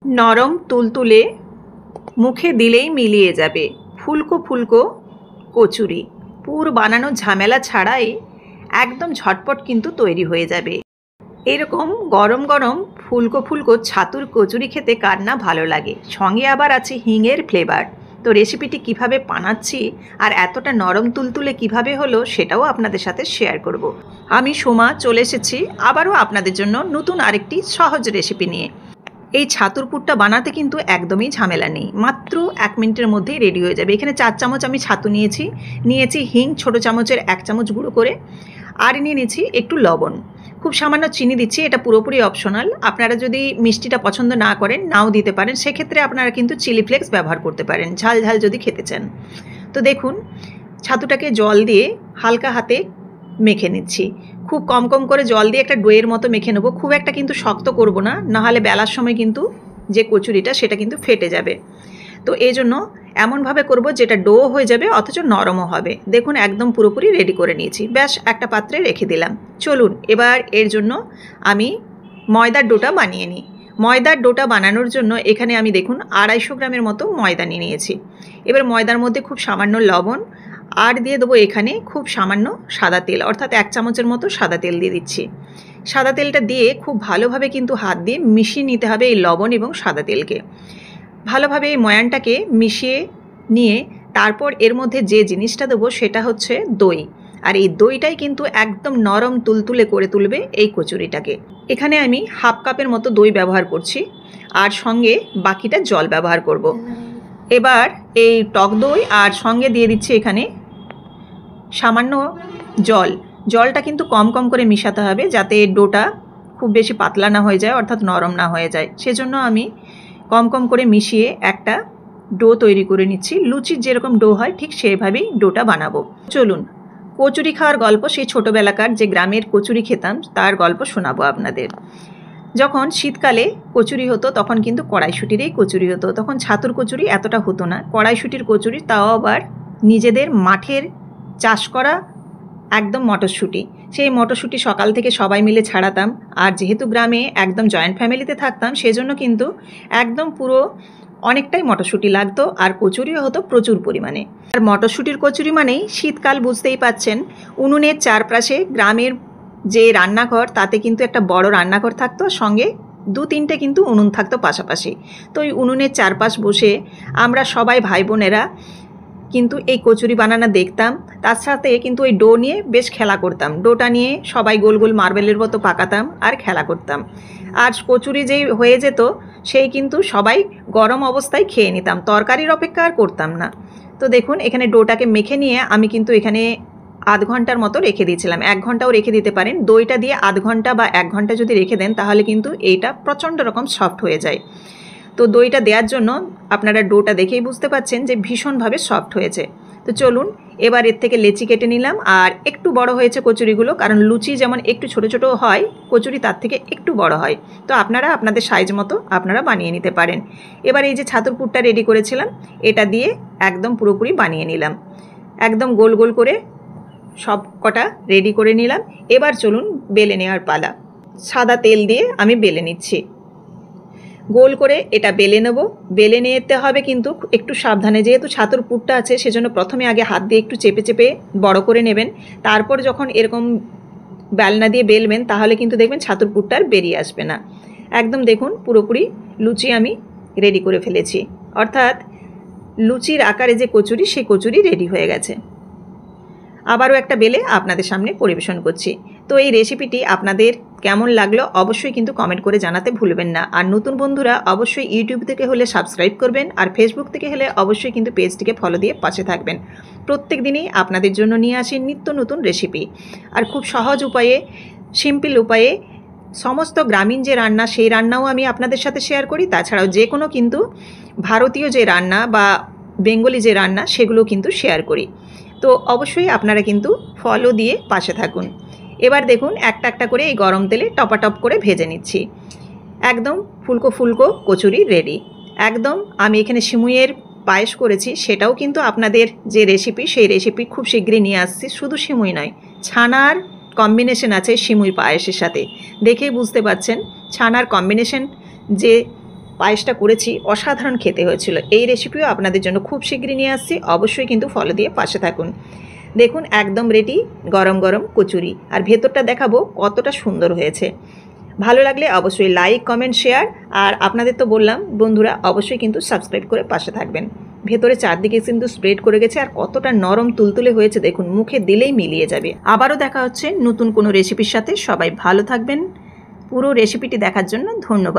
নরম তুলতুলে, মুখে দিলেই মিলিয়ে যাবে ফুলকো ফুলকো কচুরি। পুর বানানোর ঝামেলা ছাড়াই একদম ঝটপট কিন্তু তৈরি হয়ে যাবে। এরকম গরম গরম ফুলকো ফুলকো ছাতুর কচুরি খেতে কার না ভালো লাগে, সঙ্গে আবার আছে হিঙের ফ্লেভার। তো রেসিপিটি কিভাবে বানাচ্ছি আর এতটা নরম তুলতুলে কিভাবে হলো সেটাও আপনাদের সাথে শেয়ার করব। আমি সোমা চলে এসেছি আবারও আপনাদের জন্য নতুন আরেকটি সহজ রেসিপি নিয়ে। এই ছাতুর পুরটা বানাতে কিন্তু একদমই ঝামেলা নেই, মাত্র 1 মিনিটের মধ্যেই রেডি হয়ে যাবে। এখানে 4 চামচ আমি ছাতু নিয়েছি হিং ছোটো চামচের 1 চামচ গুঁড়ো করে, আর নিয়ে নিয়েছি একটু লবণ, খুব সামান্য চিনি দিচ্ছি। এটা পুরোপুরি অপশনাল, আপনারা যদি মিষ্টিটা পছন্দ না করেন নাও দিতে পারেন, সেক্ষেত্রে আপনারা কিন্তু চিলি ফ্লেক্স ব্যবহার করতে পারেন ঝাল ঝাল যদি খেতে চান। তো দেখুন ছাতুটাকে জল দিয়ে হালকা হাতে মেখে নিচ্ছি, খুব কম কম করে জল দিয়ে একটা ডোয়ের মতো মেখে নেবো। খুব একটা কিন্তু শক্ত করব না, নাহলে বেলার সময় কিন্তু যে কচুরিটা সেটা কিন্তু ফেটে যাবে। তো এই জন্য এমনভাবে করব যেটা ডো হয়ে যাবে অথচ নরমও হবে। দেখুন একদম পুরোপুরি রেডি করে নিয়েছি, ব্যাস একটা পাত্রে রেখে দিলাম। চলুন এবার এর জন্য আমি ময়দার ডোটা বানিয়ে নিই। ময়দার ডোটা বানানোর জন্য এখানে আমি দেখুন 250 গ্রামের মতো ময়দা নিয়েছি। এবার ময়দার মধ্যে খুব সামান্য লবণ আর দিয়ে দেবো এখানে খুব সামান্য সাদা তেল, অর্থাৎ 1 চামচের মতো সাদা তেল দিয়ে দিচ্ছি। সাদা তেলটা দিয়ে খুব ভালোভাবে কিন্তু হাত দিয়ে মিশিয়ে নিতে হবে এই লবণ এবং সাদা তেলকে। ভালোভাবে এই ময়ানটাকে মিশিয়ে নিয়ে তারপর এর মধ্যে যে জিনিসটা দেবো সেটা হচ্ছে দই। আর এই দইটাই কিন্তু একদম নরম তুলতুলে করে তুলবে এই কচুরিটাকে। এখানে আমি 1/2 কাপের মতো দই ব্যবহার করছি আর সঙ্গে বাকিটা জল ব্যবহার করব। এবার এই টক দই আর সঙ্গে দিয়ে দিচ্ছি এখানে সামান্য জল। জলটা কিন্তু কম কম করে মিশাতে হবে যাতে ডোটা খুব বেশি পাতলা না হয়ে যায়, অর্থাৎ নরম না হয়ে যায়। সেজন্য আমি কম কম করে মিশিয়ে একটা ডো তৈরি করে নিচ্ছি। লুচির যেরকম ডো হয় ঠিক সেভাবেই ডোটা বানাবো। চলুন কচুরি খাওয়ার গল্প, সেই ছোটোবেলাকার যে গ্রামের কচুরি খেতাম তার গল্প শোনাবো আপনাদের। যখন শীতকালে কচুরি হতো তখন কিন্তু কড়াইশুঁটিরই কচুরি হতো। তখন ছাতুর কচুরি এতটা হতো না, কড়াইশুঁটির কচুরি, তাও আবার নিজেদের মাঠের চাষ করা একদম মটরশুঁটি। সেই মটরশুঁটি সকাল থেকে সবাই মিলে ছাড়াতাম, আর যেহেতু গ্রামে একদম জয়েন্ট ফ্যামিলিতে থাকতাম সেজন্য কিন্তু একদম পুরো অনেকটাই মটরশুঁটি লাগতো, আর কচুরিও হতো প্রচুর পরিমাণে। আর মটরশুঁটির কচুরি মানেই শীতকাল, বুঝতেই পাচ্ছেন। উনুনের চারপাশে গ্রামের যে রান্নাঘর তাতে কিন্তু একটা বড় রান্নাঘর থাকতো, সঙ্গে 2-3টে কিন্তু উনুন থাকতো পাশাপাশি। তো ওই উনুনের চারপাশ বসে আমরা সবাই ভাই বোনেরা কিন্তু এই কচুরি বানানো দেখতাম, তার সাথে কিন্তু ওই ডো নিয়ে বেশ খেলা করতাম। ডোটা নিয়ে সবাই গোল গোল মার্বেলের মতো পাকাতাম আর খেলা করতাম। আর কচুরি যেই হয়ে যেত সেই কিন্তু সবাই গরম অবস্থায় খেয়ে নিতাম, তরকারির অপেক্ষা আর করতাম না। তো দেখুন এখানে ডোটাকে মেখে নিয়ে আমি কিন্তু এখানে আধ ঘন্টার মতো রেখে দিয়েছিলাম, 1 ঘন্টাও রেখে দিতে পারেন। দইটা দিয়ে আধ ঘন্টা বা 1 ঘন্টা যদি রেখে দেন তাহলে কিন্তু এইটা প্রচণ্ড রকম সফট হয়ে যায়। তো দইটা দেওয়ার জন্য আপনারা ডোটা দেখেই বুঝতে পাচ্ছেন যে ভীষণভাবে সফট হয়েছে। তো চলুন এবার এর থেকে লেচি কেটে নিলাম। আর একটু বড় হয়েছে কচুরিগুলো, কারণ লুচি যেমন একটু ছোট ছোট হয়, কচুরি তার থেকে একটু বড় হয়। তো আপনারা আপনাদের সাইজ মতো আপনারা বানিয়ে নিতে পারেন। এবার এই যে ছাতুর পুরটা রেডি করেছিলাম এটা দিয়ে একদম পুরোপুরি বানিয়ে নিলাম, একদম গোল গোল করে সব কটা রেডি করে নিলাম। এবার চলুন বেলে নেওয়ার পালা। সাদা তেল দিয়ে আমি বেলে নিচ্ছি, গোল করে এটা বেলে নেব। বেলে নিতে হবে কিন্তু একটু সাবধানে, যেহেতু ছাতুর পুরটা আছে সেজন্য প্রথমে আগে হাত দিয়ে একটু চেপে চেপে বড় করে নেবেন। তারপর যখন এরকম বেলনা দিয়ে বেলবেন তাহলে কিন্তু দেখবেন ছাতুর পুরটা আর বেরিয়ে আসবে না। একদম দেখুন পুরোপুরি লুচি আমি রেডি করে ফেলেছি, অর্থাৎ লুচির আকারে যে কচুরি সেই কচুরি রেডি হয়ে গেছে। আবারও একটা বেলে আপনাদের সামনে পরিবেশন করছি। তো এই রেসিপিটি আপনাদের কেমন লাগলো অবশ্যই কিন্তু কমেন্ট করে জানাতে ভুলবেন না। আর নতুন বন্ধুরা অবশ্যই ইউটিউব থেকে হলে সাবস্ক্রাইব করবেন, আর ফেসবুক থেকে হলে অবশ্যই কিন্তু পেজটিকে ফলো দিয়ে পাশে থাকবেন। প্রত্যেক দিনই আপনাদের জন্য নিয়ে আসি নিত্য নতুন রেসিপি, আর খুব সহজ উপায়ে, সিম্পল উপায়ে সমস্ত গ্রামীণ যে রান্না সেই রান্নাও আমি আপনাদের সাথে শেয়ার করি। তাছাড়াও যে কোনো কিন্তু ভারতীয় যে রান্না বা বেঙ্গলি যে রান্না সেগুলো কিন্তু শেয়ার করি। তো অবশ্যই আপনারা কিন্তু ফলো দিয়ে পাশে থাকুন। এবার দেখুন একটা একটা করে এই গরম তেলে টপাটপ করে ভেজে নিচ্ছি। একদম ফুলকো ফুলকো কচুরি রেডি। একদম আমি এখানে সিমুইয়ের পায়েস করেছি, সেটাও কিন্তু আপনাদের যে রেসিপি সেই রেসিপি খুব শীঘ্রই নিয়ে আসছি। শুধু সিমুই নয়, ছানার কম্বিনেশন আছে সিমুই পায়েসের সাথে, দেখেই বুঝতে পাচ্ছেন ছানার কম্বিনেশন যে পায়েসটা করেছি, অসাধারণ খেতে হয়েছিল। এই রেসিপিও আপনাদের জন্য খুব শীঘ্রই নিয়ে আসছি, অবশ্যই কিন্তু ফলো দিয়ে পাশে থাকুন। দেখুন একদম রেডি গরম গরম কচুরি, আর ভেতরটা দেখাবো কতটা সুন্দর হয়েছে। ভালো লাগলে অবশ্যই লাইক, কমেন্ট, শেয়ার, আর আপনাদের তো বললাম বন্ধুরা অবশ্যই কিন্তু সাবস্ক্রাইব করে পাশে থাকবেন। ভেতরে চারদিকে কিন্তু স্প্রেড করে গেছে, আর কতটা নরম তুলতুলে হয়েছে দেখুন, মুখে দিলেই মিলিয়ে যাবে। আবারও দেখা হচ্ছে নতুন কোনো রেসিপির সাথে। সবাই ভালো থাকবেন। পুরো রেসিপিটি দেখার জন্য ধন্যবাদ।